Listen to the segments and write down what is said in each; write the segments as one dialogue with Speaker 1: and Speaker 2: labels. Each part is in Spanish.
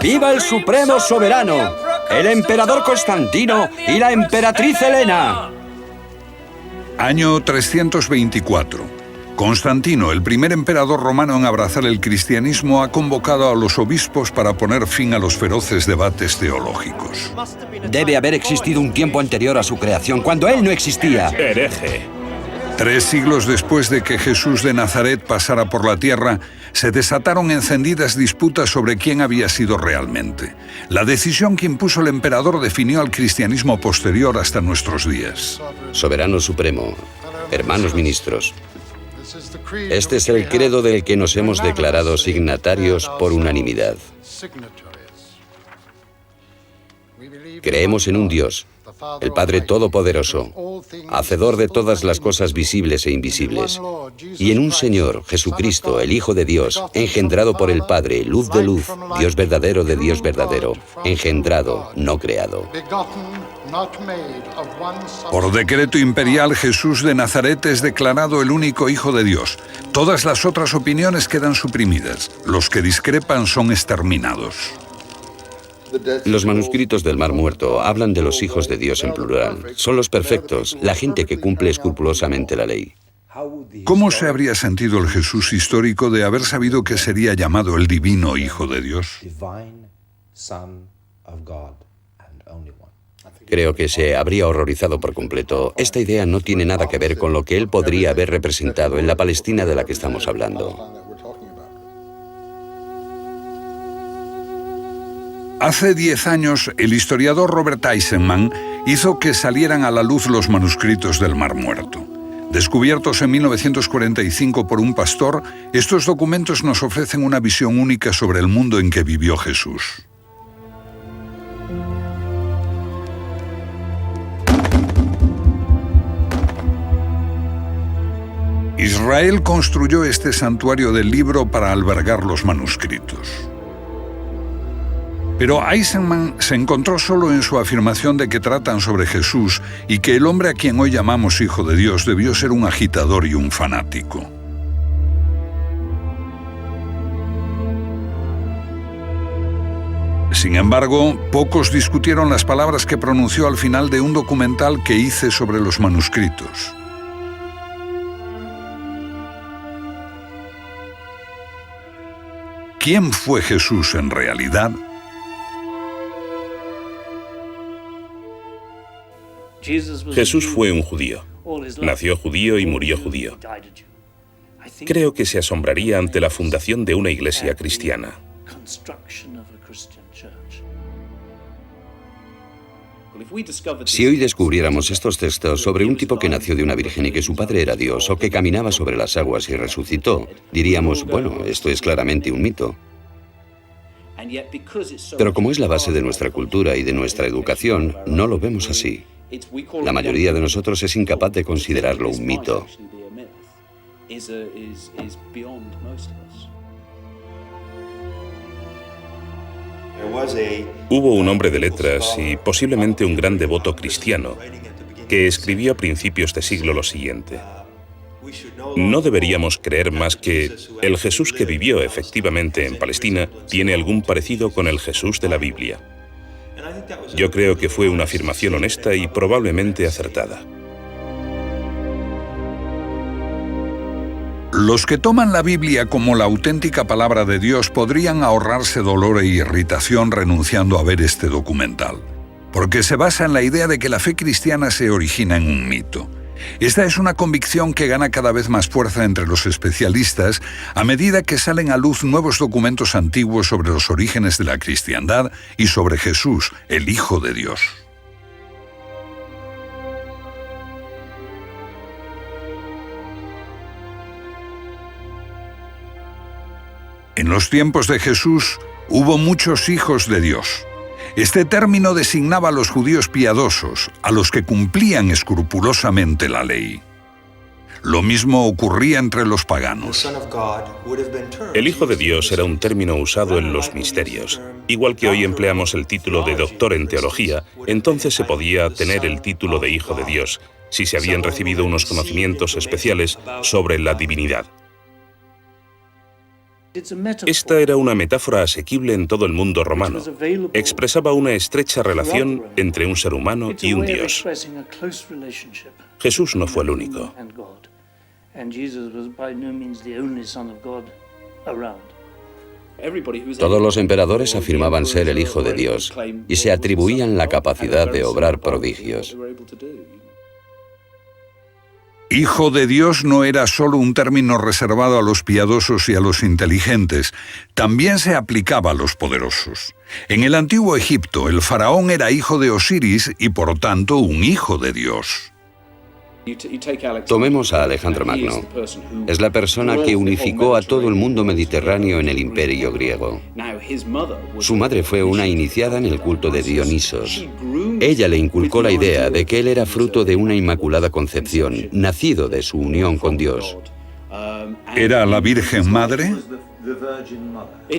Speaker 1: ¡Viva el Supremo Soberano, el emperador Constantino y la emperatriz Helena!
Speaker 2: Año 324. Constantino, el primer emperador romano en abrazar el cristianismo, ha convocado a los obispos para poner fin a los feroces debates teológicos.
Speaker 1: Debe haber existido un tiempo anterior a su creación, cuando él no existía.
Speaker 3: Hereje.
Speaker 2: 3 siglos después de que Jesús de Nazaret pasara por la tierra, se desataron encendidas disputas sobre quién había sido realmente. La decisión que impuso el emperador definió al cristianismo posterior hasta nuestros días.
Speaker 4: Soberano Supremo, hermanos ministros, este es el credo del que nos hemos declarado signatarios por unanimidad. Creemos en un Dios, el Padre Todopoderoso, hacedor de todas las cosas visibles e invisibles, y en un Señor, Jesucristo, el Hijo de Dios, engendrado por el Padre, luz de luz, Dios verdadero de Dios verdadero, engendrado, no creado.
Speaker 2: Por decreto imperial, Jesús de Nazaret es declarado el único Hijo de Dios. Todas las otras opiniones quedan suprimidas. Los que discrepan son exterminados.
Speaker 4: Los manuscritos del Mar Muerto hablan de los hijos de Dios en plural. Son los perfectos, la gente que cumple escrupulosamente la ley.
Speaker 2: ¿Cómo se habría sentido el Jesús histórico de haber sabido que sería llamado el divino Hijo de Dios?
Speaker 4: Creo que se habría horrorizado por completo. Esta idea no tiene nada que ver con lo que él podría haber representado en la Palestina de la que estamos hablando.
Speaker 2: Hace 10 años, el historiador Robert Eisenman hizo que salieran a la luz los manuscritos del Mar Muerto. Descubiertos en 1945 por un pastor, estos documentos nos ofrecen una visión única sobre el mundo en que vivió Jesús. Israel construyó este santuario del libro para albergar los manuscritos. Pero Eisenman se encontró solo en su afirmación de que tratan sobre Jesús y que el hombre a quien hoy llamamos Hijo de Dios debió ser un agitador y un fanático. Sin embargo, pocos discutieron las palabras que pronunció al final de un documental que hice sobre los manuscritos. ¿Quién fue Jesús en realidad?
Speaker 3: Jesús fue un judío. Nació judío y murió judío. Creo que se asombraría ante la fundación de una iglesia cristiana.
Speaker 4: Si hoy descubriéramos estos textos sobre un tipo que nació de una virgen y que su padre era Dios, o que caminaba sobre las aguas y resucitó, diríamos, bueno, esto es claramente un mito. Pero como es la base de nuestra cultura y de nuestra educación, no lo vemos así. La mayoría de nosotros es incapaz de considerarlo un mito.
Speaker 3: Hubo un hombre de letras y posiblemente un gran devoto cristiano que escribió a principios de siglo lo siguiente: no deberíamos creer más que el Jesús que vivió efectivamente en Palestina tiene algún parecido con el Jesús de la Biblia. Yo creo que fue una afirmación honesta y probablemente acertada.
Speaker 2: Los que toman la Biblia como la auténtica palabra de Dios podrían ahorrarse dolor e irritación renunciando a ver este documental, porque se basa en la idea de que la fe cristiana se origina en un mito. Esta es una convicción que gana cada vez más fuerza entre los especialistas a medida que salen a luz nuevos documentos antiguos sobre los orígenes de la cristiandad y sobre Jesús, el Hijo de Dios. En los tiempos de Jesús hubo muchos hijos de Dios. Este término designaba a los judíos piadosos, a los que cumplían escrupulosamente la ley. Lo mismo ocurría entre los paganos.
Speaker 3: El Hijo de Dios era un término usado en los misterios. Igual que hoy empleamos el título de doctor en teología, entonces se podía tener el título de Hijo de Dios, si se habían recibido unos conocimientos especiales sobre la divinidad. Esta era una metáfora asequible en todo el mundo romano. Expresaba una estrecha relación entre un ser humano y un Dios. Jesús no fue el único.
Speaker 4: Todos los emperadores afirmaban ser el Hijo de Dios y se atribuían la capacidad de obrar prodigios.
Speaker 2: Hijo de Dios no era solo un término reservado a los piadosos y a los inteligentes, también se aplicaba a los poderosos. En el antiguo Egipto, el faraón era hijo de Osiris y por tanto un hijo de Dios.
Speaker 4: Tomemos a Alejandro Magno. Es la persona que unificó a todo el mundo mediterráneo en el imperio griego. Su madre fue una iniciada en el culto de Dionisos. Ella le inculcó la idea de que él era fruto de una inmaculada concepción, nacido de su unión con Dios.
Speaker 2: ¿Era la Virgen Madre?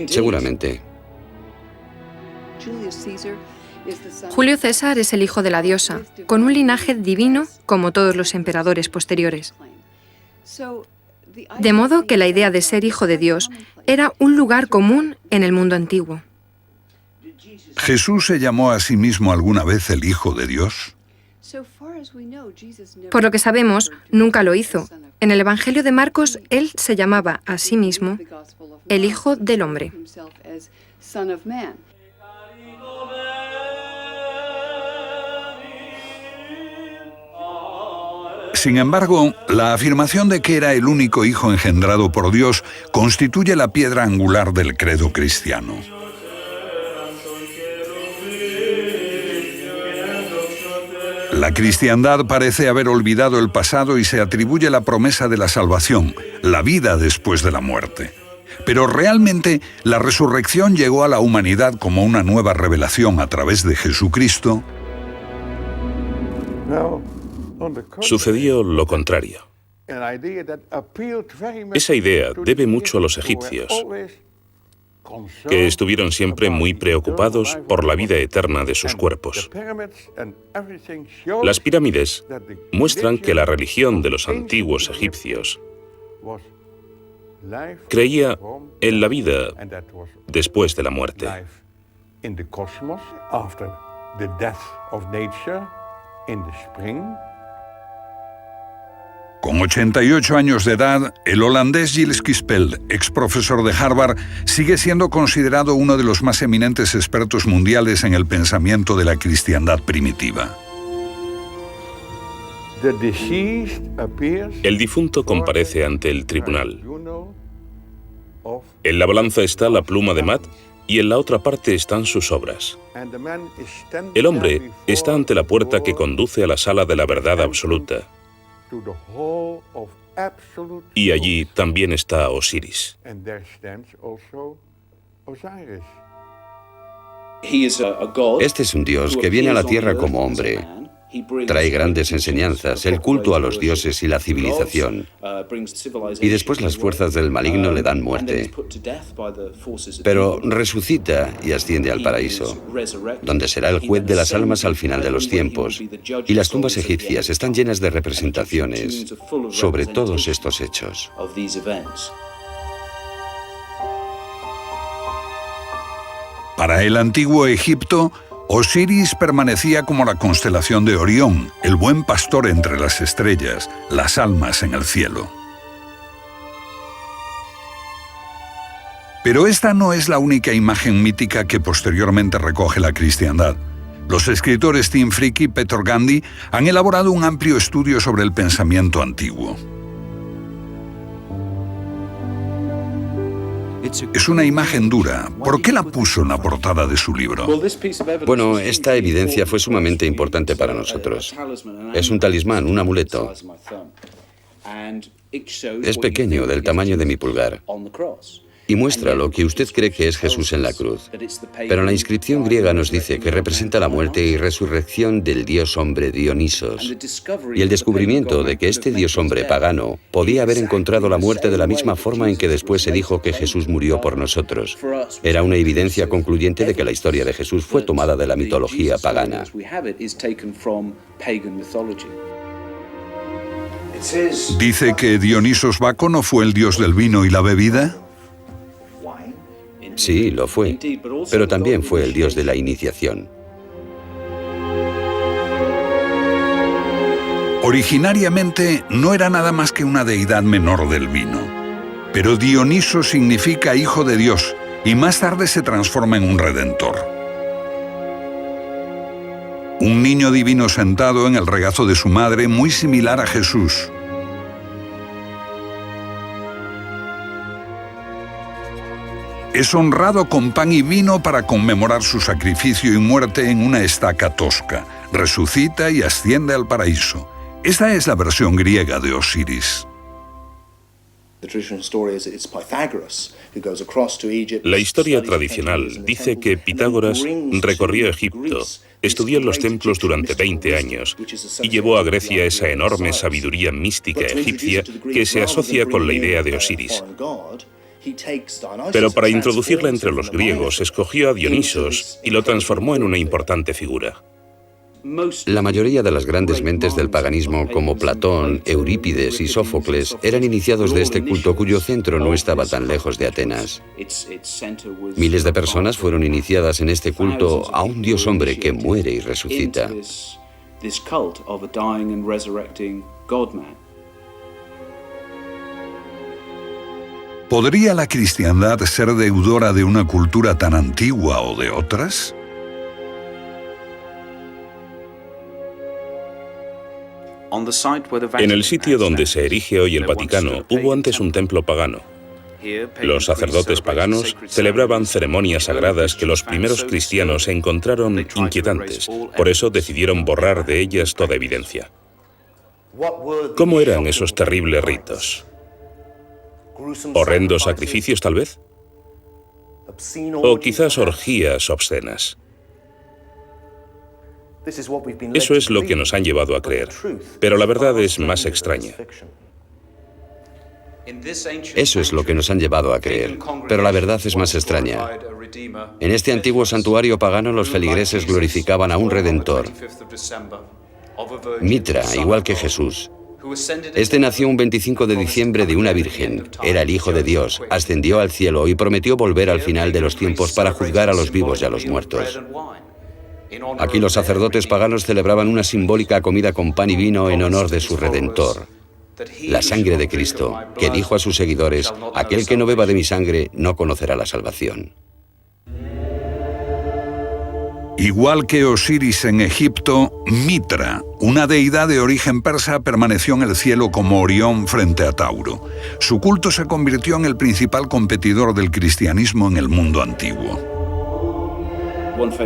Speaker 4: Seguramente.
Speaker 5: Julio César es el hijo de la diosa, con un linaje divino como todos los emperadores posteriores. De modo que la idea de ser hijo de Dios era un lugar común en el mundo antiguo.
Speaker 2: ¿Jesús se llamó a sí mismo alguna vez el Hijo de Dios?
Speaker 5: Por lo que sabemos, nunca lo hizo. En el Evangelio de Marcos, él se llamaba a sí mismo el Hijo del Hombre.
Speaker 2: Sin embargo, la afirmación de que era el único hijo engendrado por Dios constituye la piedra angular del credo cristiano. La cristiandad parece haber olvidado el pasado y se atribuye la promesa de la salvación, la vida después de la muerte. Pero realmente la resurrección llegó a la humanidad como una nueva revelación a través de Jesucristo.
Speaker 3: Sucedió lo contrario. Esa idea debe mucho a los egipcios, que estuvieron siempre muy preocupados por la vida eterna de sus cuerpos. Las pirámides muestran que la religión de los antiguos egipcios creía en la vida después de la muerte.
Speaker 2: Con 88 años de edad, el holandés Gilles Kespel, ex profesor de Harvard, sigue siendo considerado uno de los más eminentes expertos mundiales en el pensamiento de la cristiandad primitiva.
Speaker 3: El difunto comparece ante el tribunal. En la balanza está la pluma de Mat y en la otra parte están sus obras. El hombre está ante la puerta que conduce a la sala de la verdad absoluta. Y allí también está Osiris.
Speaker 4: Este es un Dios que viene a la tierra como hombre. Trae grandes enseñanzas, el culto a los dioses y la civilización. Y después las fuerzas del maligno le dan muerte. Pero resucita y asciende al paraíso, donde será el juez de las almas al final de los tiempos. Y las tumbas egipcias están llenas de representaciones sobre todos estos hechos.
Speaker 2: Para el antiguo Egipto, Osiris permanecía como la constelación de Orión, el buen pastor entre las estrellas, las almas en el cielo. Pero esta no es la única imagen mítica que posteriormente recoge la cristiandad. Los escritores Tim Frick y Peter Gandhi han elaborado un amplio estudio sobre el pensamiento antiguo. Es una imagen dura. ¿Por qué la puso en la portada de su libro?
Speaker 4: Bueno, esta evidencia fue sumamente importante para nosotros. Es un talismán, un amuleto. Es pequeño, del tamaño de mi pulgar. Y muestra lo que usted cree que es Jesús en la cruz. Pero la inscripción griega nos dice que representa la muerte y resurrección del dios hombre Dionisos. Y el descubrimiento de que este dios hombre pagano podía haber encontrado la muerte de la misma forma en que después se dijo que Jesús murió por nosotros. Era una evidencia concluyente de que la historia de Jesús fue tomada de la mitología pagana.
Speaker 2: ¿Dice que Dionisos Baco no fue el dios del vino y la bebida?
Speaker 4: Sí, lo fue, pero también fue el dios de la iniciación.
Speaker 2: Originariamente no era nada más que una deidad menor del vino, pero Dioniso significa hijo de Dios y más tarde se transforma en un redentor. Un niño divino sentado en el regazo de su madre, muy similar a Jesús. Es honrado con pan y vino para conmemorar su sacrificio y muerte en una estaca tosca. Resucita y asciende al paraíso. Esta es la versión griega de Osiris.
Speaker 3: La historia tradicional dice que Pitágoras recorrió Egipto, estudió en los templos durante 20 años y llevó a Grecia esa enorme sabiduría mística egipcia que se asocia con la idea de Osiris. Pero para introducirla entre los griegos, escogió a Dionisos y lo transformó en una importante figura.
Speaker 4: La mayoría de las grandes mentes del paganismo, como Platón, Eurípides y Sófocles, eran iniciados de este culto cuyo centro no estaba tan lejos de Atenas. Miles de personas fueron iniciadas en este culto a un dios hombre que muere y resucita.
Speaker 2: ¿Podría la cristiandad ser deudora de una cultura tan antigua o de otras?
Speaker 3: En el sitio donde se erige hoy el Vaticano, hubo antes un templo pagano. Los sacerdotes paganos celebraban ceremonias sagradas que los primeros cristianos encontraron inquietantes, por eso decidieron borrar de ellas toda evidencia. ¿Cómo eran esos terribles ritos? ¿Horrendos sacrificios, tal vez? ¿O quizás orgías obscenas? Eso es lo que nos han llevado a creer, pero la verdad es más extraña.
Speaker 4: Eso es lo que nos han llevado a creer, pero la verdad es más extraña. En este antiguo santuario pagano los feligreses glorificaban a un redentor, Mitra, igual que Jesús. Este nació un 25 de diciembre de una virgen, era el Hijo de Dios, ascendió al cielo y prometió volver al final de los tiempos para juzgar a los vivos y a los muertos. Aquí los sacerdotes paganos celebraban una simbólica comida con pan y vino en honor de su Redentor, la sangre de Cristo, que dijo a sus seguidores: aquel que no beba de mi sangre no conocerá la salvación.
Speaker 2: Igual que Osiris en Egipto, Mitra, una deidad de origen persa, permaneció en el cielo como Orión frente a Tauro. Su culto se convirtió en el principal competidor del cristianismo en el mundo antiguo.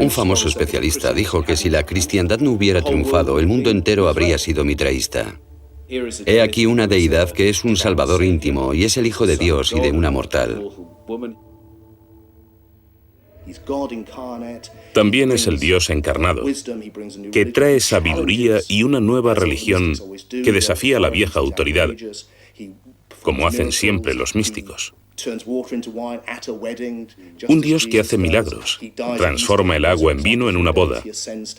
Speaker 4: Un famoso especialista dijo que si la cristiandad no hubiera triunfado, el mundo entero habría sido mitraísta. He aquí una deidad que es un salvador íntimo y es el Hijo de Dios y de una mortal.
Speaker 3: También es el Dios encarnado, que trae sabiduría y una nueva religión que desafía la vieja autoridad, como hacen siempre los místicos. Un Dios que hace milagros, transforma el agua en vino en una boda,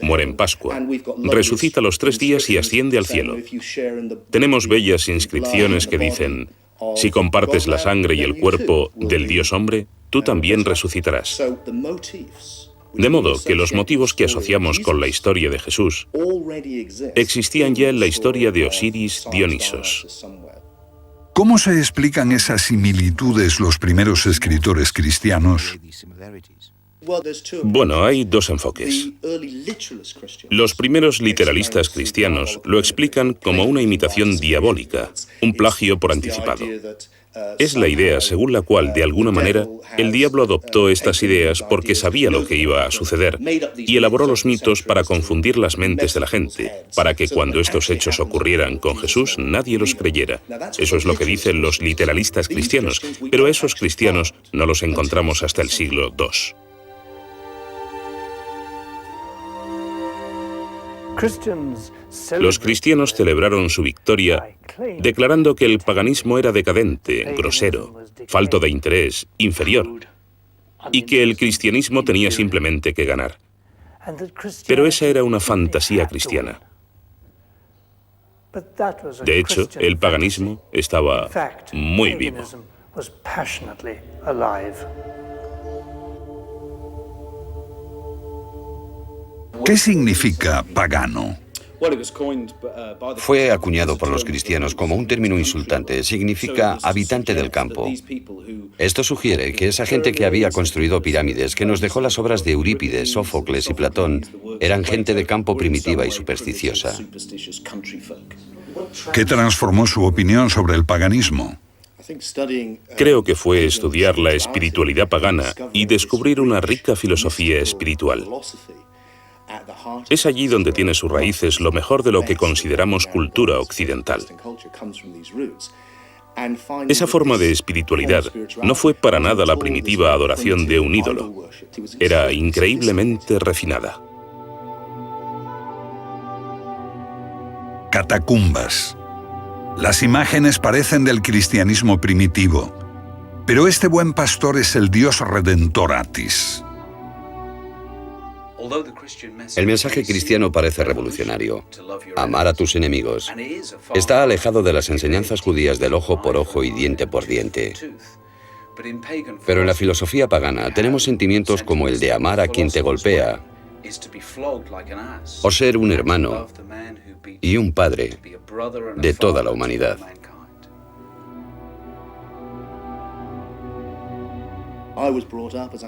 Speaker 3: muere en Pascua, resucita a los 3 días y asciende al cielo. Tenemos bellas inscripciones que dicen: si compartes la sangre y el cuerpo del Dios hombre, tú también resucitarás. De modo que los motivos que asociamos con la historia de Jesús existían ya en la historia de Osiris Dionisos.
Speaker 2: ¿Cómo se explican esas similitudes los primeros escritores cristianos?
Speaker 3: Bueno, hay 2 enfoques. Los primeros literalistas cristianos lo explican como una imitación diabólica, un plagio por anticipado. Es la idea según la cual, de alguna manera, el diablo adoptó estas ideas porque sabía lo que iba a suceder y elaboró los mitos para confundir las mentes de la gente, para que cuando estos hechos ocurrieran con Jesús nadie los creyera. Eso es lo que dicen los literalistas cristianos, pero esos cristianos no los encontramos hasta el siglo II. Los cristianos celebraron su victoria declarando que el paganismo era decadente, grosero, falto de interés, inferior, y que el cristianismo tenía simplemente que ganar. Pero esa era una fantasía cristiana. De hecho, el paganismo estaba muy vivo.
Speaker 2: ¿Qué significa pagano?
Speaker 4: Fue acuñado por los cristianos como un término insultante. Significa habitante del campo. Esto sugiere que esa gente que había construido pirámides, que nos dejó las obras de Eurípides, Sófocles y Platón, eran gente de campo primitiva y supersticiosa.
Speaker 2: ¿Qué transformó su opinión sobre el paganismo?
Speaker 3: Creo que fue estudiar la espiritualidad pagana y descubrir una rica filosofía espiritual. Es allí donde tiene sus raíces lo mejor de lo que consideramos cultura occidental. Esa forma de espiritualidad no fue para nada la primitiva adoración de un ídolo. Era increíblemente refinada.
Speaker 2: Catacumbas. Las imágenes parecen del cristianismo primitivo, pero este buen pastor es el Dios redentor Atis.
Speaker 4: El mensaje cristiano parece revolucionario. Amar a tus enemigos. Está alejado de las enseñanzas judías del ojo por ojo y diente por diente. Pero en la filosofía pagana tenemos sentimientos como el de amar a quien te golpea, o ser un hermano y un padre de toda la humanidad.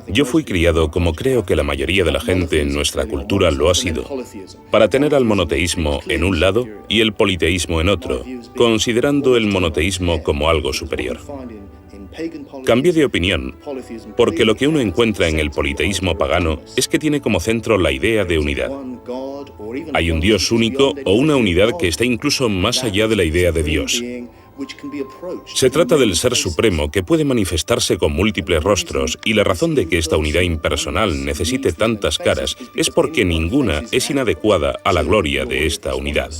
Speaker 3: Yo fui criado, como creo que la mayoría de la gente en nuestra cultura lo ha sido, para tener al monoteísmo en un lado y el politeísmo en otro, considerando el monoteísmo como algo superior. Cambié de opinión, porque lo que uno encuentra en el politeísmo pagano es que tiene como centro la idea de unidad. Hay un Dios único o una unidad que está incluso más allá de la idea de Dios. Se trata del Ser Supremo que puede manifestarse con múltiples rostros, y la razón de que esta unidad impersonal necesite tantas caras es porque ninguna es inadecuada a la gloria de esta unidad.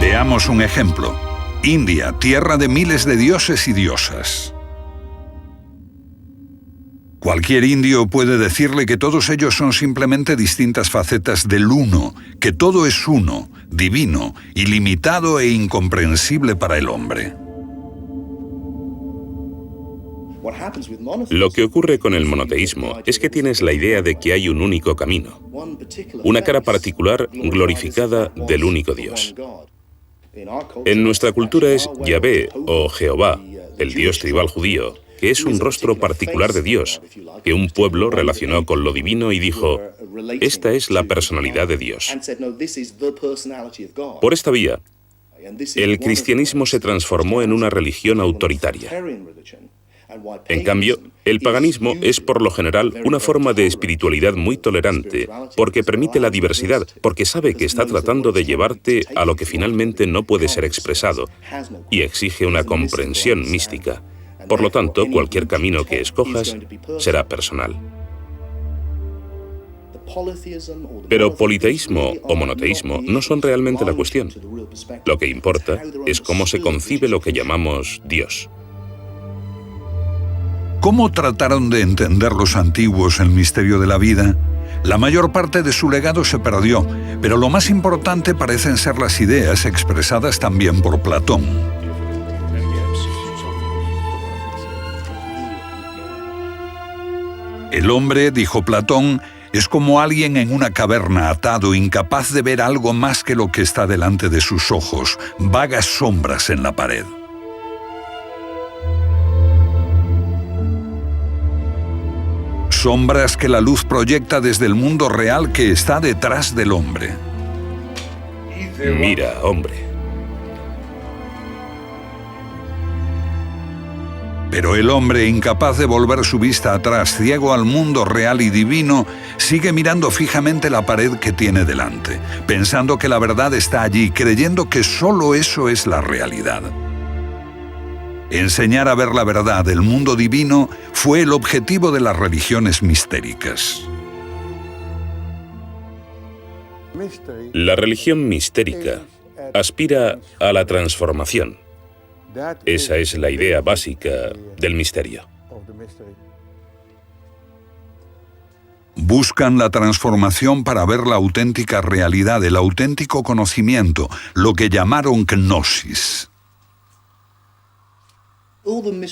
Speaker 2: Veamos un ejemplo. India, tierra de miles de dioses y diosas. Cualquier indio puede decirle que todos ellos son simplemente distintas facetas del uno, que todo es uno, divino, ilimitado e incomprensible para el hombre.
Speaker 3: Lo que ocurre con el monoteísmo es que tienes la idea de que hay un único camino, una cara particular glorificada del único Dios. En nuestra cultura es Yahvé o Jehová, el Dios tribal judío, que es un rostro particular de Dios, que un pueblo relacionó con lo divino y dijo, esta es la personalidad de Dios. Por esta vía, el cristianismo se transformó en una religión autoritaria. En cambio, el paganismo es por lo general una forma de espiritualidad muy tolerante, porque permite la diversidad, porque sabe que está tratando de llevarte a lo que finalmente no puede ser expresado, y exige una comprensión mística. Por lo tanto, cualquier camino que escojas será personal. Pero politeísmo o monoteísmo no son realmente la cuestión. Lo que importa es cómo se concibe lo que llamamos Dios.
Speaker 2: ¿Cómo trataron de entender los antiguos el misterio de la vida? La mayor parte de su legado se perdió, pero lo más importante parecen ser las ideas expresadas también por Platón. El hombre, dijo Platón, es como alguien en una caverna atado, incapaz de ver algo más que lo que está delante de sus ojos, vagas sombras en la pared. Sombras que la luz proyecta desde el mundo real que está detrás del hombre.
Speaker 3: Mira, hombre.
Speaker 2: Pero el hombre, incapaz de volver su vista atrás, ciego al mundo real y divino, sigue mirando fijamente la pared que tiene delante, pensando que la verdad está allí, creyendo que solo eso es la realidad. Enseñar a ver la verdad del mundo divino fue el objetivo de las religiones mistéricas.
Speaker 3: La religión mistérica aspira a la transformación. Esa es la idea básica del misterio.
Speaker 2: Buscan la transformación para ver la auténtica realidad, el auténtico conocimiento, lo que llamaron gnosis.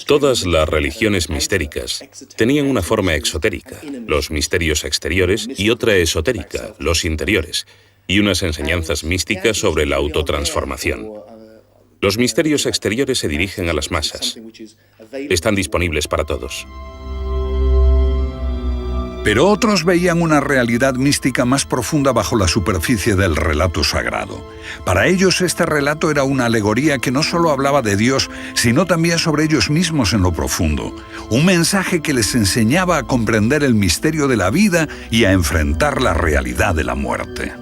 Speaker 3: Todas las religiones mistéricas tenían una forma exotérica, los misterios exteriores, y otra esotérica, los interiores, y unas enseñanzas místicas sobre la autotransformación. Los misterios exteriores se dirigen a las masas. Están disponibles para todos.
Speaker 2: Pero otros veían una realidad mística más profunda bajo la superficie del relato sagrado. Para ellos este relato era una alegoría que no solo hablaba de Dios, sino también sobre ellos mismos en lo profundo. Un mensaje que les enseñaba a comprender el misterio de la vida y a enfrentar la realidad de la muerte.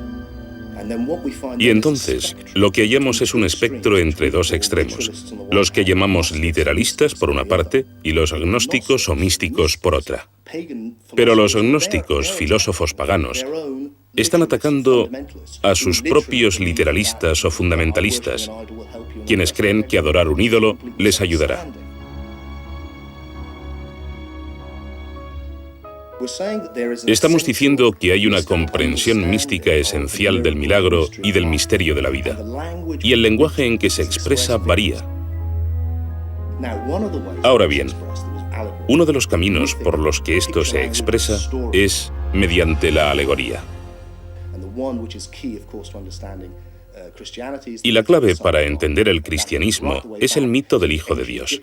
Speaker 3: Y entonces, lo que hallamos es un espectro entre dos extremos, los que llamamos literalistas por una parte y los gnósticos o místicos por otra. Pero los gnósticos, filósofos paganos, están atacando a sus propios literalistas o fundamentalistas, quienes creen que adorar un ídolo les ayudará. Estamos diciendo que hay una comprensión mística esencial del milagro y del misterio de la vida, y el lenguaje en que se expresa varía. Ahora bien, uno de los caminos por los que esto se expresa es mediante la alegoría. Y la clave para entender el cristianismo es el mito del Hijo de Dios.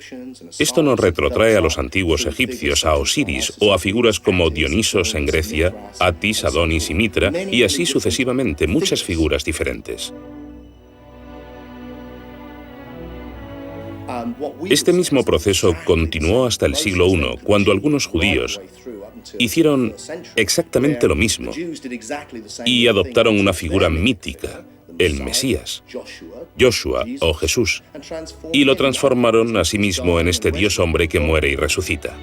Speaker 3: Esto nos retrotrae a los antiguos egipcios, a Osiris o a figuras como Dionisos en Grecia, Atis, Adonis y Mitra, y así sucesivamente, muchas figuras diferentes. Este mismo proceso continuó hasta el siglo I, cuando algunos judíos hicieron exactamente lo mismo y adoptaron una figura mítica, el Mesías, Joshua o Jesús, y lo transformaron a sí mismo en este Dios hombre que muere y resucita.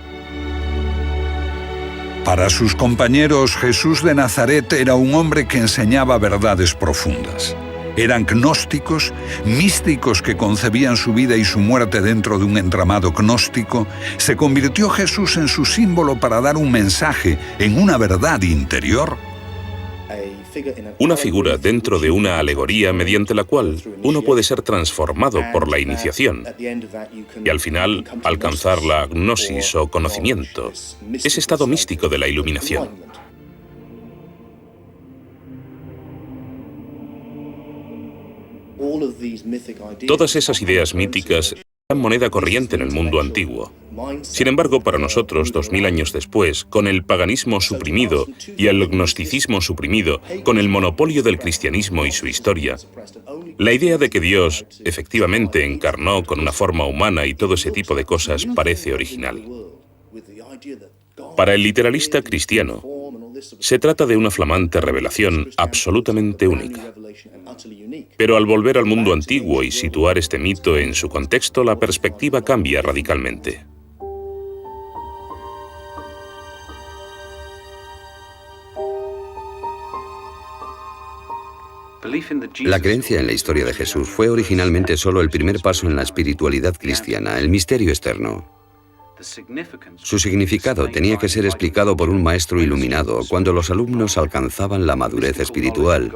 Speaker 2: Para sus compañeros, Jesús de Nazaret era un hombre que enseñaba verdades profundas. Eran gnósticos, místicos que concebían su vida y su muerte dentro de un entramado gnóstico. Se convirtió Jesús en su símbolo para dar un mensaje, en una verdad interior.
Speaker 3: Una figura dentro de una alegoría mediante la cual uno puede ser transformado por la iniciación y al final alcanzar la gnosis o conocimiento, ese estado místico de la iluminación. Todas esas ideas míticas eran moneda corriente en el mundo antiguo. Sin embargo, para nosotros, 2000 años después, con el paganismo suprimido y el gnosticismo suprimido, con el monopolio del cristianismo y su historia, la idea de que Dios efectivamente encarnó con una forma humana y todo ese tipo de cosas parece original. Para el literalista cristiano, se trata de una flamante revelación absolutamente única. Pero al volver al mundo antiguo y situar este mito en su contexto, la perspectiva cambia radicalmente.
Speaker 4: La creencia en la historia de Jesús fue originalmente solo el primer paso en la espiritualidad cristiana, el misterio externo. Su significado tenía que ser explicado por un maestro iluminado cuando los alumnos alcanzaban la madurez espiritual.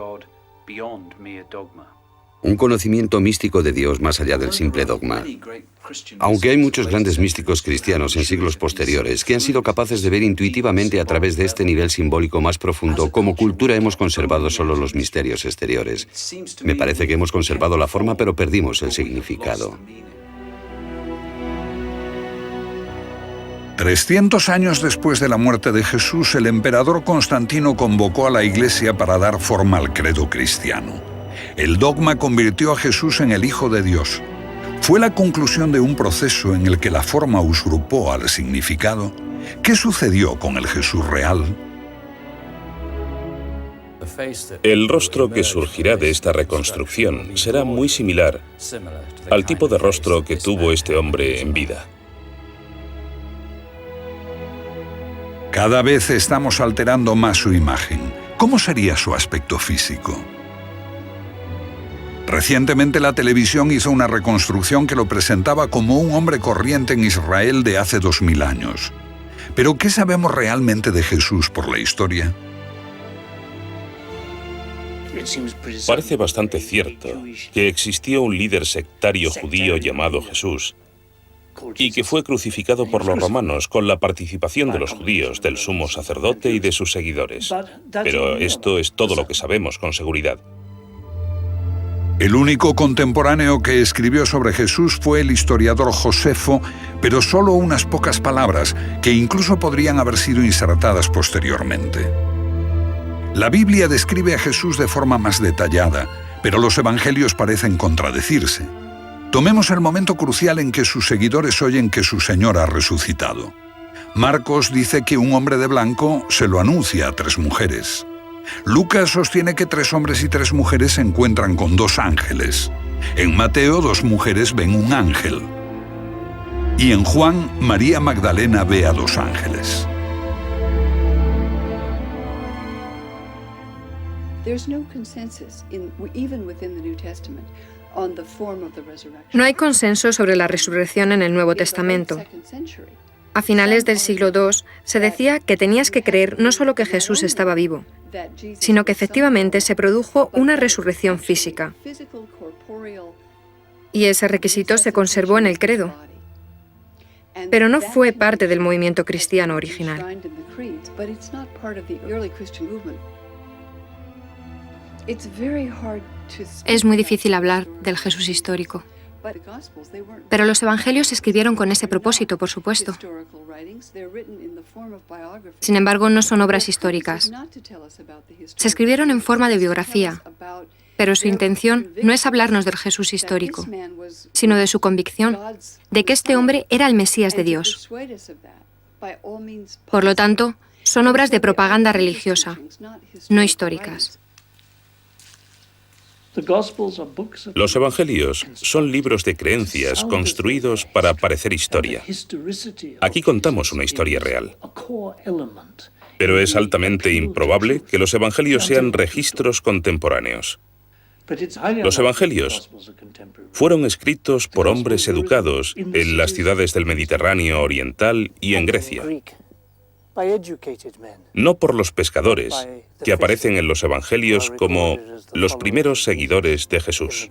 Speaker 4: Un conocimiento místico de Dios más allá del simple dogma. Aunque hay muchos grandes místicos cristianos en siglos posteriores que han sido capaces de ver intuitivamente a través de este nivel simbólico más profundo, como cultura hemos conservado solo los misterios exteriores. Me parece que hemos conservado la forma, pero perdimos el significado.
Speaker 2: 300 años después de la muerte de Jesús, el emperador Constantino convocó a la Iglesia para dar forma al credo cristiano. El dogma convirtió a Jesús en el Hijo de Dios. Fue la conclusión de un proceso en el que la forma usurpó al significado. ¿Qué sucedió con el Jesús real?
Speaker 3: El rostro que surgirá de esta reconstrucción será muy similar al tipo de rostro que tuvo este hombre en vida.
Speaker 2: Cada vez estamos alterando más su imagen. ¿Cómo sería su aspecto físico? Recientemente la televisión hizo una reconstrucción que lo presentaba como un hombre corriente en Israel de hace 2000 años. ¿Pero qué sabemos realmente de Jesús por la historia?
Speaker 3: Parece bastante cierto que existió un líder sectario judío llamado Jesús, y que fue crucificado por los romanos con la participación de los judíos, del sumo sacerdote y de sus seguidores. Pero esto es todo lo que sabemos con seguridad.
Speaker 2: El único contemporáneo que escribió sobre Jesús fue el historiador Josefo, pero solo unas pocas palabras, que incluso podrían haber sido insertadas posteriormente. La Biblia describe a Jesús de forma más detallada, pero los evangelios parecen contradecirse. Tomemos el momento crucial en que sus seguidores oyen que su Señor ha resucitado. Marcos dice que un hombre de blanco se lo anuncia a 3 mujeres. Lucas sostiene que 3 hombres y 3 mujeres se encuentran con 2 ángeles. En Mateo, 2 mujeres ven un ángel. Y en Juan, María Magdalena ve a 2 ángeles.
Speaker 5: No hay consenso sobre la resurrección en el Nuevo Testamento. A finales del siglo II se decía que tenías que creer no solo que Jesús estaba vivo, sino que efectivamente se produjo una resurrección física. Y ese requisito se conservó en el credo. Pero no fue parte del movimiento cristiano original. Es muy difícil hablar del Jesús histórico. Pero los evangelios se escribieron con ese propósito, por supuesto. Sin embargo, no son obras históricas. Se escribieron en forma de biografía, pero su intención no es hablarnos del Jesús histórico, sino de su convicción de que este hombre era el Mesías de Dios. Por lo tanto, son obras de propaganda religiosa, no históricas.
Speaker 3: Los evangelios son libros de creencias construidos para parecer historia. Aquí contamos una historia real. Pero es altamente improbable que los evangelios sean registros contemporáneos. Los evangelios fueron escritos por hombres educados en las ciudades del Mediterráneo oriental y en Grecia. No por los pescadores, que aparecen en los evangelios como los primeros seguidores de Jesús.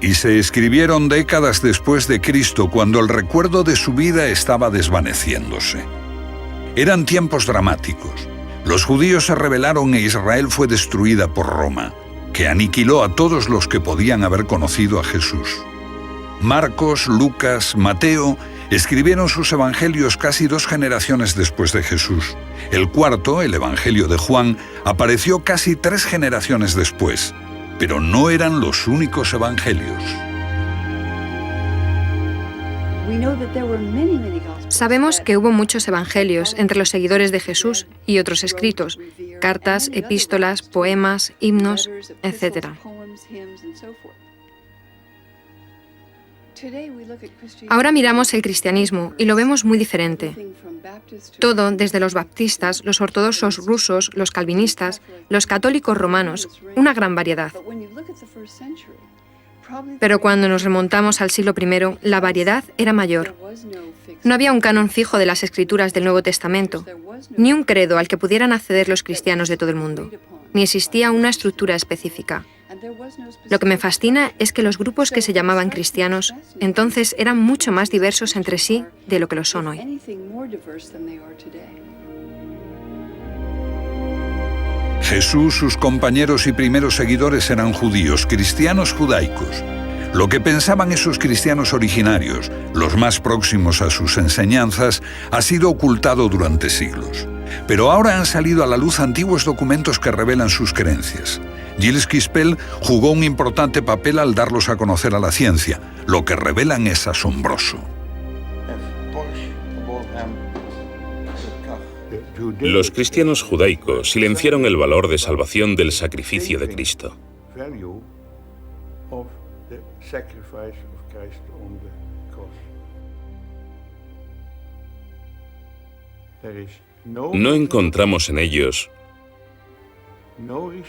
Speaker 2: Y se escribieron décadas después de Cristo, cuando el recuerdo de su vida estaba desvaneciéndose. Eran tiempos dramáticos. Los judíos se rebelaron e Israel fue destruida por Roma, que aniquiló a todos los que podían haber conocido a Jesús. Marcos, Lucas, Mateo escribieron sus evangelios casi 2 generaciones después de Jesús. El cuarto, el Evangelio de Juan, apareció casi 3 generaciones después, pero no eran los únicos evangelios.
Speaker 5: Sabemos que hubo muchos evangelios entre los seguidores de Jesús y otros escritos, cartas, epístolas, poemas, himnos, etc. Ahora miramos el cristianismo y lo vemos muy diferente. Todo, desde los baptistas, los ortodoxos rusos, los calvinistas, los católicos romanos, una gran variedad. Pero cuando nos remontamos al siglo I, la variedad era mayor. No había un canon fijo de las escrituras del Nuevo Testamento, ni un credo al que pudieran acceder los cristianos de todo el mundo, ni existía una estructura específica. Lo que me fascina es que los grupos que se llamaban cristianos entonces eran mucho más diversos entre sí de lo que lo son hoy.
Speaker 2: Jesús, sus compañeros y primeros seguidores eran judíos, cristianos judaicos. Lo que pensaban esos cristianos originarios, los más próximos a sus enseñanzas, ha sido ocultado durante siglos. Pero ahora han salido a la luz antiguos documentos que revelan sus creencias. Gilles Quispel jugó un importante papel al darlos a conocer a la ciencia. Lo que revelan es asombroso.
Speaker 3: Los cristianos judaicos silenciaron el valor de salvación del sacrificio de Cristo. No encontramos en ellos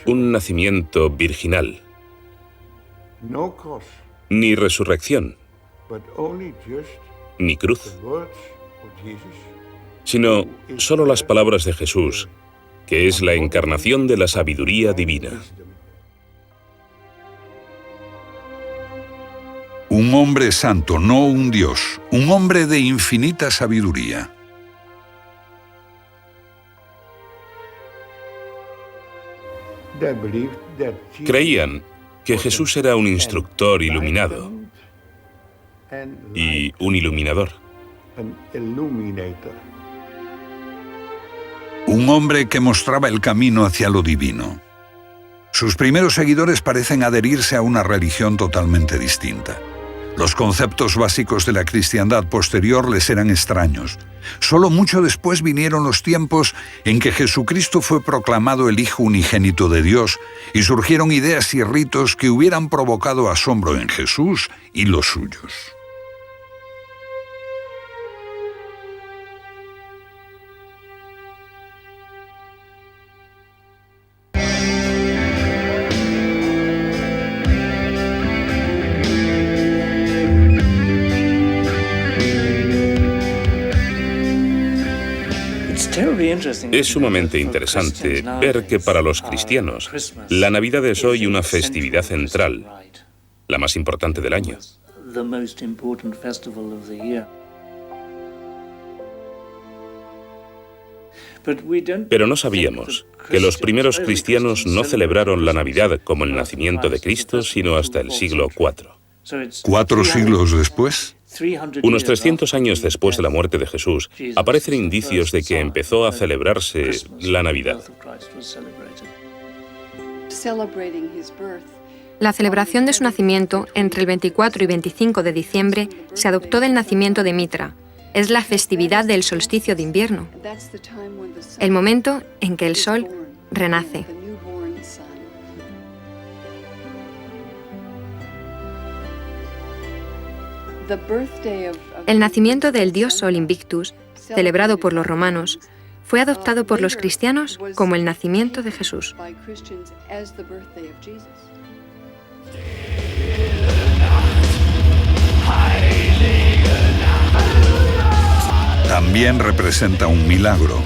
Speaker 3: un nacimiento virginal, ni resurrección, ni cruz, sino solo las palabras de Jesús, que es la encarnación de la sabiduría divina.
Speaker 2: Un hombre santo, no un Dios, un hombre de infinita sabiduría.
Speaker 3: Creían que Jesús era un instructor iluminado y un iluminador.
Speaker 2: Un hombre que mostraba el camino hacia lo divino. Sus primeros seguidores parecen adherirse a una religión totalmente distinta. Los conceptos básicos de la cristiandad posterior les eran extraños. Solo mucho después vinieron los tiempos en que Jesucristo fue proclamado el Hijo unigénito de Dios y surgieron ideas y ritos que hubieran provocado asombro en Jesús y los suyos.
Speaker 3: Es sumamente interesante ver que para los cristianos, la Navidad es hoy una festividad central, la más importante del año. Pero no sabíamos que los primeros cristianos no celebraron la Navidad como el nacimiento de Cristo, sino hasta el siglo IV.
Speaker 2: 4 siglos después,
Speaker 3: Unos 300 años después de la muerte de Jesús, aparecen indicios de que empezó a celebrarse la Navidad.
Speaker 5: La celebración de su nacimiento, entre el 24 y 25 de diciembre, se adoptó del nacimiento de Mitra. Es la festividad del solsticio de invierno, el momento en que el sol renace. El nacimiento del dios Sol Invictus, celebrado por los romanos, fue adoptado por los cristianos como el nacimiento de Jesús.
Speaker 2: también representa un milagro.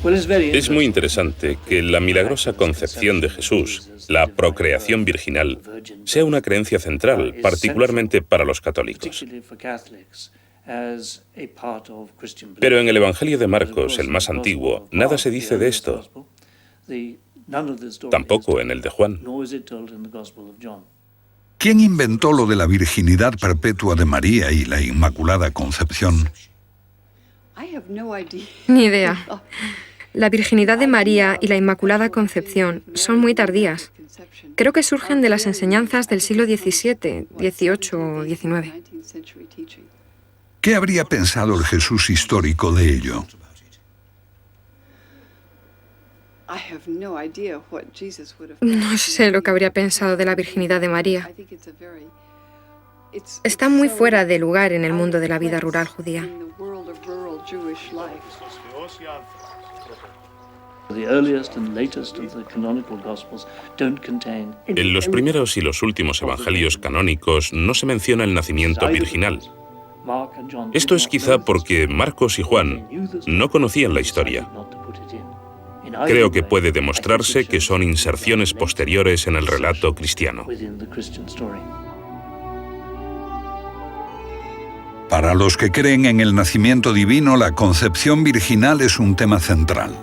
Speaker 3: Es muy interesante que la milagrosa concepción de Jesús, la procreación virginal, sea una creencia central, particularmente para los católicos. Pero en el Evangelio de Marcos, el más antiguo, nada se dice de esto. Tampoco en el de Juan.
Speaker 2: ¿Quién inventó lo de la virginidad perpetua de María y la Inmaculada Concepción?
Speaker 5: Ni idea. La virginidad de María y la Inmaculada Concepción son muy tardías. Creo que surgen de las enseñanzas del siglo XVII, XVIII o XIX.
Speaker 2: ¿Qué habría pensado el Jesús histórico de ello?
Speaker 5: No sé lo que habría pensado de la virginidad de María. Está muy fuera de lugar en el mundo de la vida rural judía.
Speaker 3: En los primeros y los últimos evangelios canónicos no se menciona el nacimiento virginal. Esto es quizá porque Marcos y Juan no conocían la historia. Creo que puede demostrarse que son inserciones posteriores en el relato cristiano.
Speaker 2: Para los que creen en el nacimiento divino, la concepción virginal es un tema central.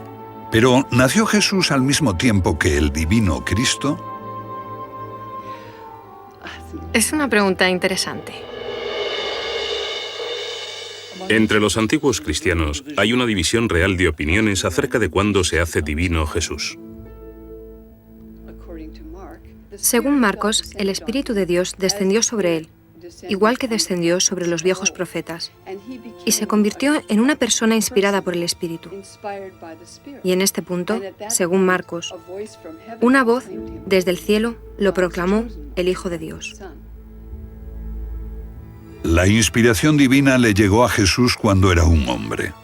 Speaker 2: Pero, ¿nació Jesús al mismo tiempo que el divino Cristo?
Speaker 5: Es una pregunta interesante.
Speaker 3: Entre los antiguos cristianos hay una división real de opiniones acerca de cuándo se hace divino Jesús.
Speaker 5: Según Marcos, el Espíritu de Dios descendió sobre él, igual que descendió sobre los viejos profetas, y se convirtió en una persona inspirada por el Espíritu. Y en este punto, según Marcos, una voz desde el cielo lo proclamó el Hijo de Dios.
Speaker 2: La inspiración divina le llegó a Jesús cuando era un hombre.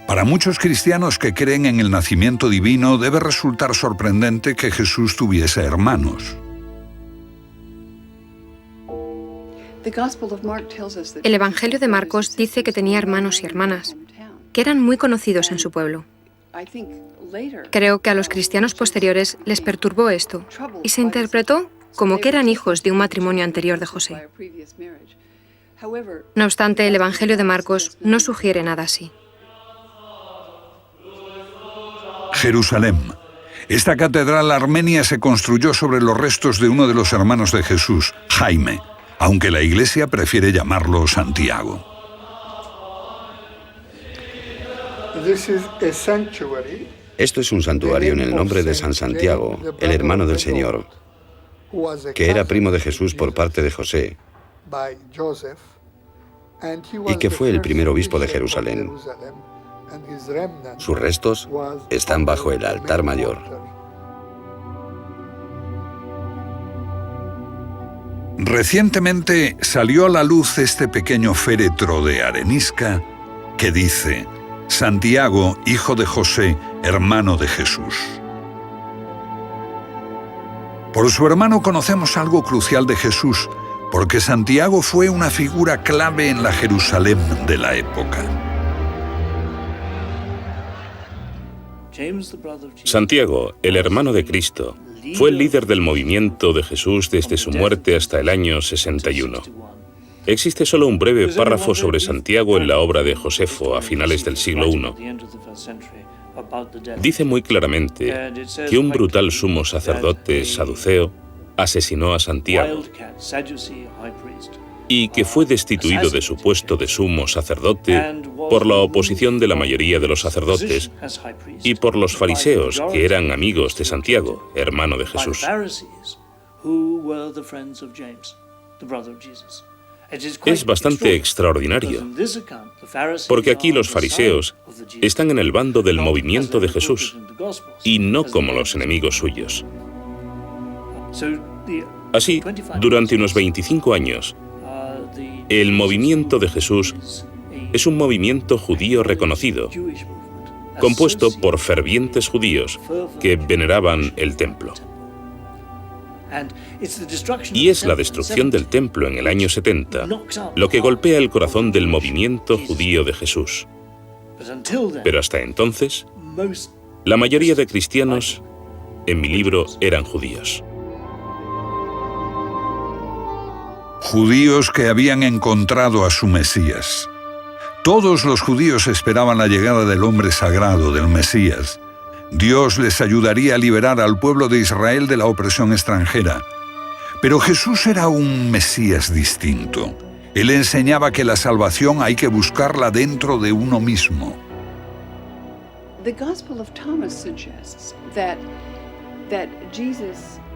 Speaker 2: Para muchos cristianos que creen en el nacimiento divino, debe resultar sorprendente que Jesús tuviese hermanos.
Speaker 5: El Evangelio de Marcos dice que tenía hermanos y hermanas, que eran muy conocidos en su pueblo. Creo que a los cristianos posteriores les perturbó esto y se interpretó como que eran hijos de un matrimonio anterior de José. No obstante, el Evangelio de Marcos no sugiere nada así.
Speaker 2: Jerusalén. Esta catedral armenia se construyó sobre los restos de uno de los hermanos de Jesús, Jaime, aunque la Iglesia prefiere llamarlo Santiago.
Speaker 4: Esto es un santuario en el nombre de San Santiago, el hermano del Señor, que era primo de Jesús por parte de José, y que fue el primer obispo de Jerusalén. Sus restos están bajo el altar mayor.
Speaker 2: Recientemente salió a la luz este pequeño féretro de arenisca que dice: Santiago, hijo de José, hermano de Jesús. Por su hermano conocemos algo crucial de Jesús, porque Santiago fue una figura clave en la Jerusalén de la época.
Speaker 3: Santiago, el hermano de Cristo, fue el líder del movimiento de Jesús desde su muerte hasta el año 61. Existe solo un breve párrafo sobre Santiago en la obra de Josefo a finales del siglo I. Dice muy claramente que un brutal sumo sacerdote saduceo asesinó a Santiago y que fue destituido de su puesto de sumo sacerdote por la oposición de la mayoría de los sacerdotes y por los fariseos, que eran amigos de Santiago, hermano de Jesús. Es bastante extraordinario, porque aquí los fariseos están en el bando del movimiento de Jesús y no como los enemigos suyos. Así, durante unos 25 años, el movimiento de Jesús es un movimiento judío reconocido, compuesto por fervientes judíos que veneraban el templo. Y es la destrucción del templo en el año 70 lo que golpea el corazón del movimiento judío de Jesús. Pero hasta entonces, la mayoría de cristianos en mi libro eran judíos.
Speaker 2: Judíos que habían encontrado a su Mesías. Todos los judíos esperaban la llegada del hombre sagrado, del Mesías. Dios les ayudaría a liberar al pueblo de Israel de la opresión extranjera. Pero Jesús era un Mesías distinto. Él enseñaba que la salvación hay que buscarla dentro de uno mismo.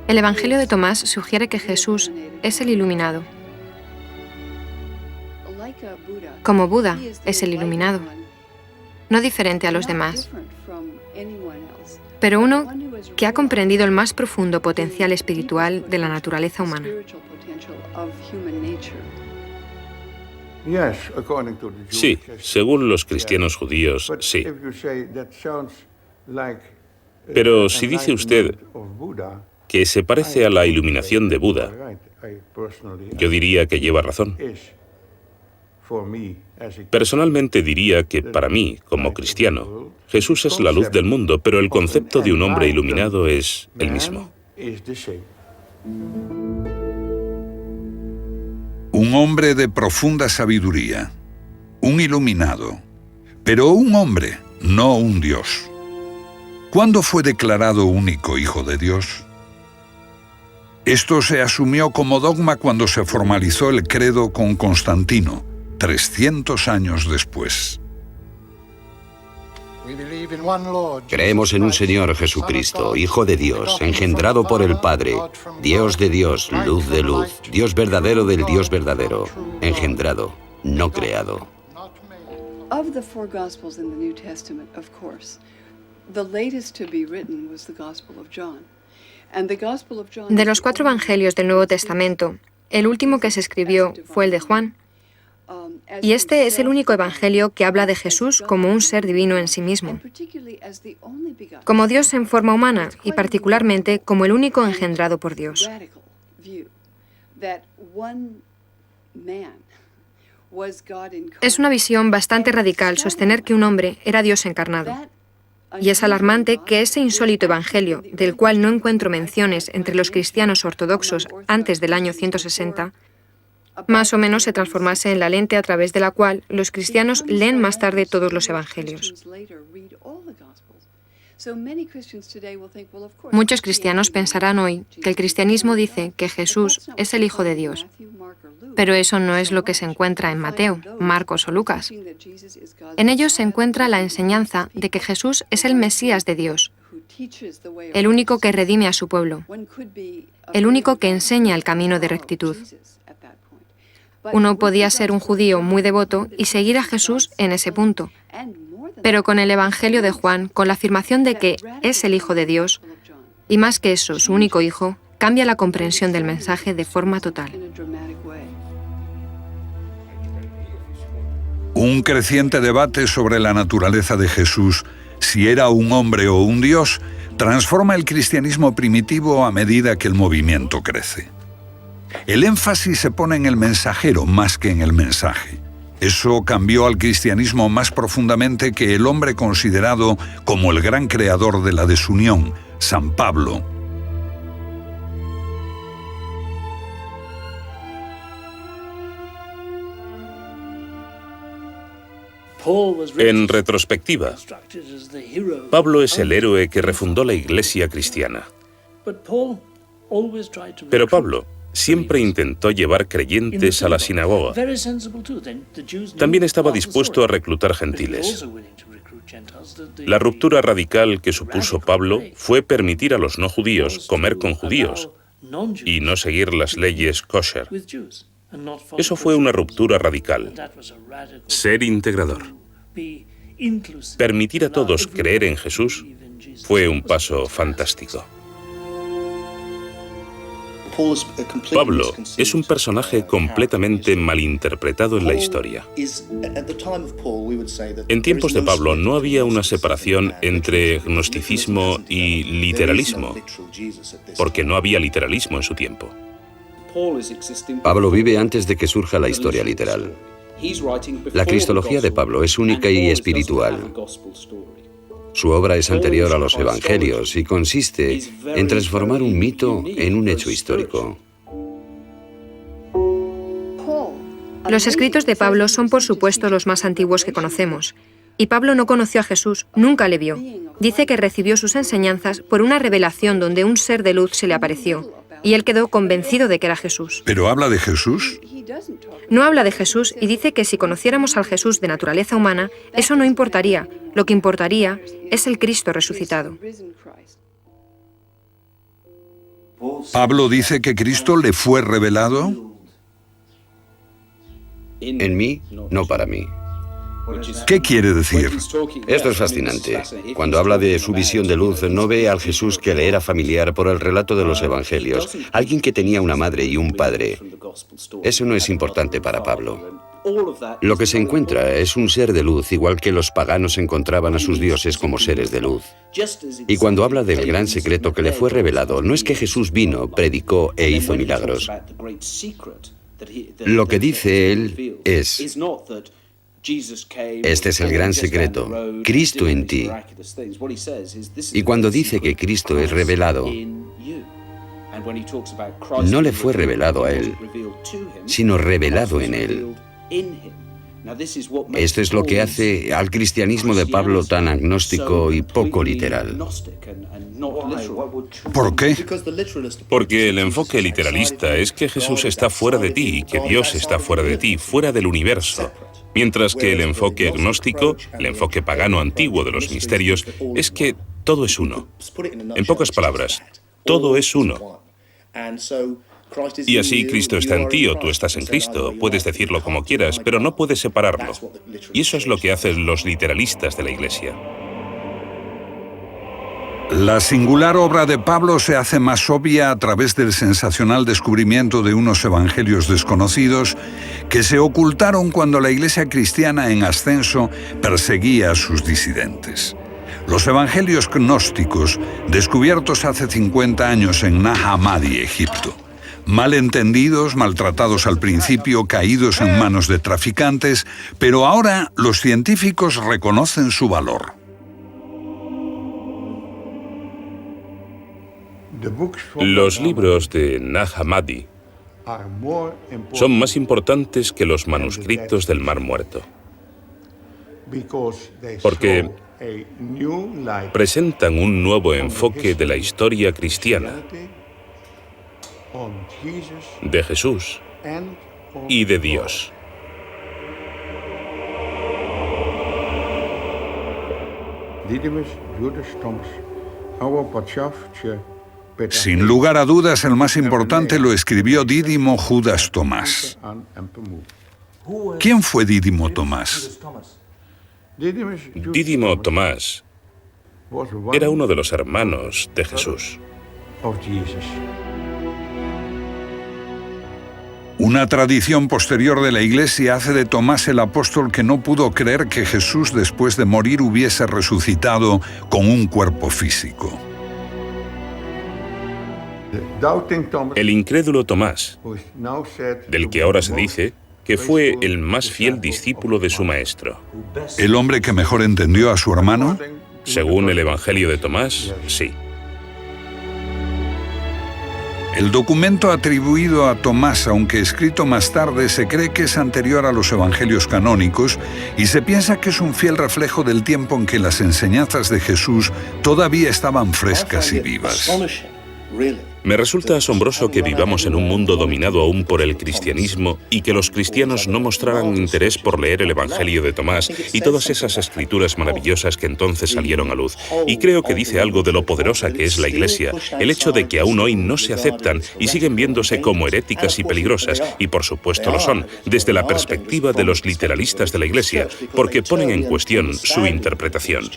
Speaker 5: El Evangelio de Tomás sugiere que Jesús es el iluminado. Como Buda es el iluminado, no diferente a los demás, pero uno que ha comprendido el más profundo potencial espiritual de la naturaleza humana.
Speaker 3: Sí, según los cristianos judíos, sí. Pero si dice usted que se parece a la iluminación de Buda, yo diría que lleva razón. Personalmente diría que para mí, como cristiano, Jesús es la luz del mundo, pero el concepto de un hombre iluminado es el mismo.
Speaker 2: Un hombre de profunda sabiduría, un iluminado, pero un hombre, no un Dios. ¿Cuándo fue declarado único Hijo de Dios? Esto se asumió como dogma cuando se formalizó el credo con Constantino, 300 años después.
Speaker 4: Creemos en un Señor Jesucristo, Hijo de Dios, engendrado por el Padre, Dios de Dios, luz de luz, Dios verdadero del Dios verdadero, engendrado, no creado.
Speaker 6: Of the four Gospels in the New Testament, of course, the latest to be written was the Gospel of John. And the Gospel of John.
Speaker 5: De los 4 evangelios del Nuevo Testamento, el último que se escribió fue el de Juan. Y este es el único evangelio que habla de Jesús como un ser divino en sí mismo, como Dios en forma humana y particularmente como el único engendrado por Dios. Es una visión bastante radical sostener que un hombre era Dios encarnado. Y es alarmante que ese insólito evangelio, del cual no encuentro menciones entre los cristianos ortodoxos antes del año 160, más o menos se transformase en la lente a través de la cual los cristianos leen más tarde todos los evangelios. Muchos cristianos pensarán hoy que el cristianismo dice que Jesús es el Hijo de Dios, pero eso no es lo que se encuentra en Mateo, Marcos o Lucas. En ellos se encuentra la enseñanza de que Jesús es el Mesías de Dios, el único que redime a su pueblo, el único que enseña el camino de rectitud. Uno podía ser un judío muy devoto y seguir a Jesús en ese punto, pero con el Evangelio de Juan, con la afirmación de que es el Hijo de Dios, y más que eso, su único Hijo, cambia la comprensión del mensaje de forma total.
Speaker 2: Un creciente debate sobre la naturaleza de Jesús, si era un hombre o un Dios, transforma el cristianismo primitivo a medida que el movimiento crece. El énfasis se pone en el mensajero más que en el mensaje. Eso cambió al cristianismo más profundamente que el hombre considerado como el gran creador de la desunión, San Pablo.
Speaker 3: En retrospectiva, Pablo es el héroe que refundó la iglesia cristiana. Pero Pablo siempre intentó llevar creyentes a la sinagoga. También estaba dispuesto a reclutar gentiles. La ruptura radical que supuso Pablo fue permitir a los no judíos comer con judíos y no seguir las leyes kosher. Eso fue una ruptura radical. Ser integrador. Permitir a todos creer en Jesús fue un paso fantástico. Pablo es un personaje completamente malinterpretado en la historia. En tiempos de Pablo no había una separación entre gnosticismo y literalismo, porque no había literalismo en su tiempo.
Speaker 4: Pablo vive antes de que surja la historia literal. La cristología de Pablo es única y espiritual. Su obra es anterior a los evangelios y consiste en transformar un mito en un hecho histórico.
Speaker 5: Los escritos de Pablo son, por supuesto, los más antiguos que conocemos. Y Pablo no conoció a Jesús, nunca le vio. Dice que recibió sus enseñanzas por una revelación donde un ser de luz se le apareció, y él quedó convencido de que era Jesús.
Speaker 2: ¿Pero habla de Jesús?
Speaker 5: No habla de Jesús y dice que si conociéramos al Jesús de naturaleza humana, eso no importaría. Lo que importaría es el Cristo resucitado.
Speaker 2: ¿Pablo dice que Cristo le fue revelado?
Speaker 4: En mí, no para mí.
Speaker 2: ¿Qué quiere decir?
Speaker 4: Esto es fascinante. Cuando habla de su visión de luz, no ve al Jesús que le era familiar por el relato de los evangelios, alguien que tenía una madre y un padre. Eso no es importante para Pablo. Lo que se encuentra es un ser de luz, igual que los paganos encontraban a sus dioses como seres de luz. Y cuando habla del gran secreto que le fue revelado, no es que Jesús vino, predicó e hizo milagros. Lo que dice él es: este es el gran secreto, Cristo en ti. Y cuando dice que Cristo es revelado, no le fue revelado a él, sino revelado en él. Esto es lo que hace al cristianismo de Pablo tan agnóstico y poco literal.
Speaker 2: ¿Por qué?
Speaker 3: Porque el enfoque literalista es que Jesús está fuera de ti y que Dios está fuera de ti, fuera del universo. Mientras que el enfoque agnóstico, el enfoque pagano antiguo de los misterios, es que todo es uno. En pocas palabras, todo es uno. Y así Cristo está en ti o tú estás en Cristo. Puedes decirlo como quieras, pero no puedes separarlo. Y eso es lo que hacen los literalistas de la Iglesia.
Speaker 2: La singular obra de Pablo se hace más obvia a través del sensacional descubrimiento de unos evangelios desconocidos que se ocultaron cuando la Iglesia cristiana en ascenso perseguía a sus disidentes. Los evangelios gnósticos, descubiertos hace 50 años en Nag Hammadi, Egipto. Mal entendidos, maltratados al principio, caídos en manos de traficantes, pero ahora los científicos reconocen su valor.
Speaker 3: Los libros de Nag Hammadi son más importantes que los manuscritos del Mar Muerto, porque presentan un nuevo enfoque de la historia cristiana, de Jesús y de Dios.
Speaker 2: Sin lugar a dudas, el más importante lo escribió Dídimo Judas Tomás. ¿Quién fue Dídimo Tomás?
Speaker 3: Dídimo Tomás era uno de los hermanos de Jesús.
Speaker 2: Una tradición posterior de la Iglesia hace de Tomás el apóstol que no pudo creer que Jesús después de morir hubiese resucitado con un cuerpo físico.
Speaker 3: El incrédulo Tomás, del que ahora se dice que fue el más fiel discípulo de su maestro.
Speaker 2: ¿El hombre que mejor entendió a su hermano?
Speaker 3: Según el Evangelio de Tomás, sí.
Speaker 2: El documento atribuido a Tomás, aunque escrito más tarde, se cree que es anterior a los evangelios canónicos y se piensa que es un fiel reflejo del tiempo en que las enseñanzas de Jesús todavía estaban frescas y vivas.
Speaker 3: Me resulta asombroso que vivamos en un mundo dominado aún por el cristianismo y que los cristianos no mostraran interés por leer el Evangelio de Tomás y todas esas escrituras maravillosas que entonces salieron a luz. Y creo que dice algo de lo poderosa que es la Iglesia, el hecho de que aún hoy no se aceptan y siguen viéndose como heréticas y peligrosas, y por supuesto lo son, desde la perspectiva de los literalistas de la Iglesia, porque ponen en cuestión su interpretación.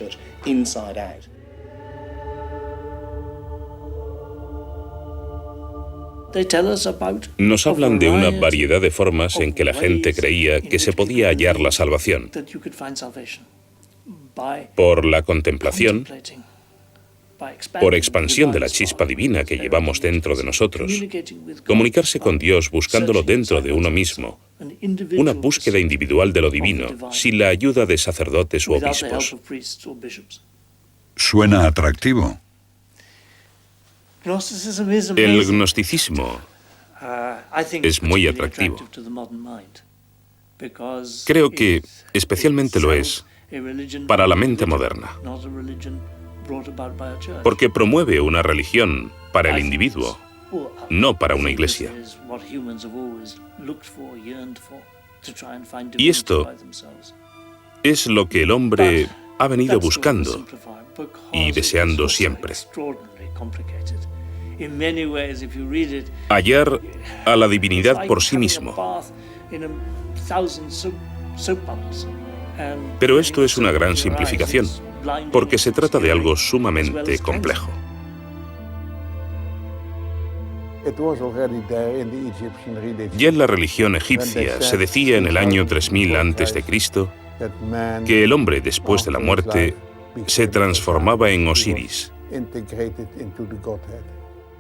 Speaker 3: Nos hablan de una variedad de formas en que la gente creía que se podía hallar la salvación. Por la contemplación, por expansión de la chispa divina que llevamos dentro de nosotros, comunicarse con Dios buscándolo dentro de uno mismo, una búsqueda individual de lo divino, sin la ayuda de sacerdotes u obispos.
Speaker 2: Suena atractivo.
Speaker 3: El gnosticismo es muy atractivo. Creo que especialmente lo es para la mente moderna, porque promueve una religión para el individuo, no para una iglesia. Y esto es lo que el hombre ha venido buscando y deseando siempre. Hallar a la divinidad por sí mismo. Pero esto es una gran simplificación, porque se trata de algo sumamente complejo. Ya en la religión egipcia se decía en el año 3000 a.C. que el hombre después de la muerte se transformaba en Osiris,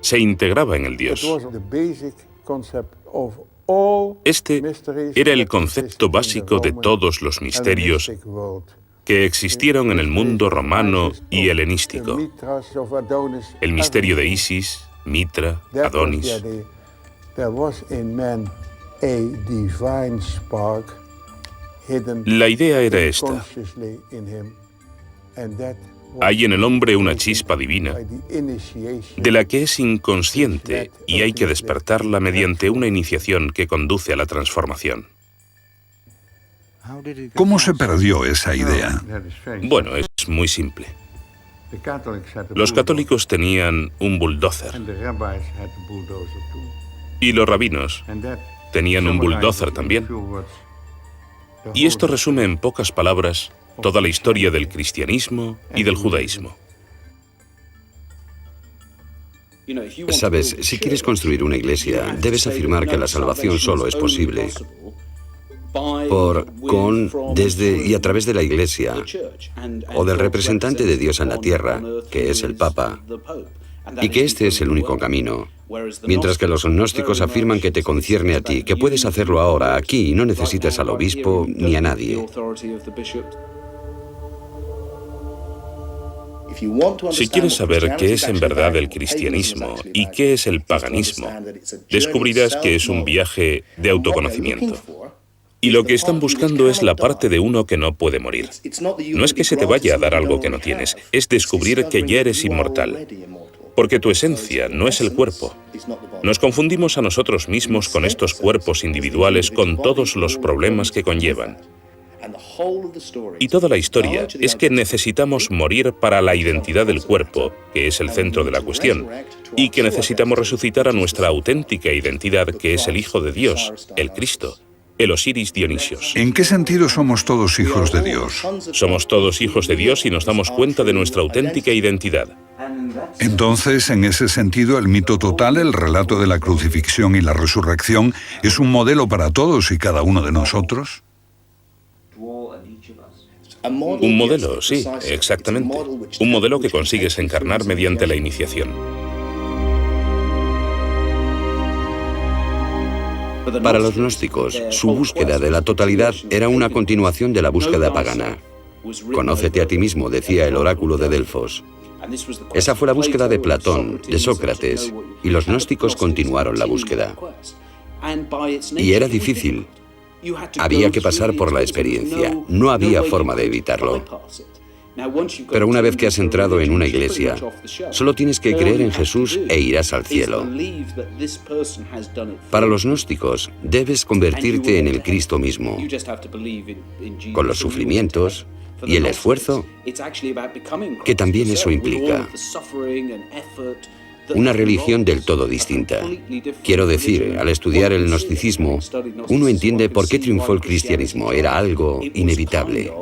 Speaker 3: se integraba en el Dios. Este era el concepto básico de todos los misterios que existieron en el mundo romano y helenístico. El misterio de Isis, Mitra, Adonis. La idea era esta. Hay en el hombre una chispa divina, de la que es inconsciente y hay que despertarla mediante una iniciación que conduce a la transformación.
Speaker 2: ¿Cómo se perdió esa idea?
Speaker 3: Bueno, es muy simple. Los católicos tenían un bulldozer y los rabinos tenían un bulldozer también. Y esto resume en pocas palabras toda la historia del cristianismo y del judaísmo.
Speaker 4: Sabes, si quieres construir una iglesia, debes afirmar que la salvación solo es posible por, con, desde y a través de la iglesia o del representante de Dios en la tierra, que es el Papa, y que este es el único camino. Mientras que los gnósticos afirman que te concierne a ti, que puedes hacerlo ahora, aquí, y no necesitas al obispo ni a nadie.
Speaker 3: Si quieres saber qué es en verdad el cristianismo y qué es el paganismo, descubrirás que es un viaje de autoconocimiento. Y lo que están buscando es la parte de uno que no puede morir. No es que se te vaya a dar algo que no tienes, es descubrir que ya eres inmortal. Porque tu esencia no es el cuerpo. Nos confundimos a nosotros mismos con estos cuerpos individuales con todos los problemas que conllevan. Y toda la historia es que necesitamos morir para la identidad del cuerpo, que es el centro de la cuestión, y que necesitamos resucitar a nuestra auténtica identidad, que es el Hijo de Dios, el Cristo, el Osiris Dionisios.
Speaker 2: ¿En qué sentido somos todos hijos de Dios?
Speaker 3: Somos todos hijos de Dios y nos damos cuenta de nuestra auténtica identidad.
Speaker 2: Entonces, en ese sentido, el mito total, el relato de la crucifixión y la resurrección, ¿es un modelo para todos y cada uno de nosotros?
Speaker 3: Un modelo, sí, exactamente. Un modelo que consigues encarnar mediante la iniciación.
Speaker 4: Para los gnósticos, su búsqueda de la totalidad era una continuación de la búsqueda pagana. Conócete a ti mismo, decía el oráculo de Delfos. Esa fue la búsqueda de Platón, de Sócrates, y los gnósticos continuaron la búsqueda. Y era difícil. Había que pasar por la experiencia. No había forma de evitarlo. Pero una vez que has entrado en una iglesia, solo tienes que creer en Jesús e irás al cielo. Para los gnósticos, debes convertirte en el Cristo mismo, con los sufrimientos y el esfuerzo que también eso implica. Una religión del todo distinta. Quiero decir, al estudiar el gnosticismo, uno entiende por qué triunfó el cristianismo. Era algo inevitable.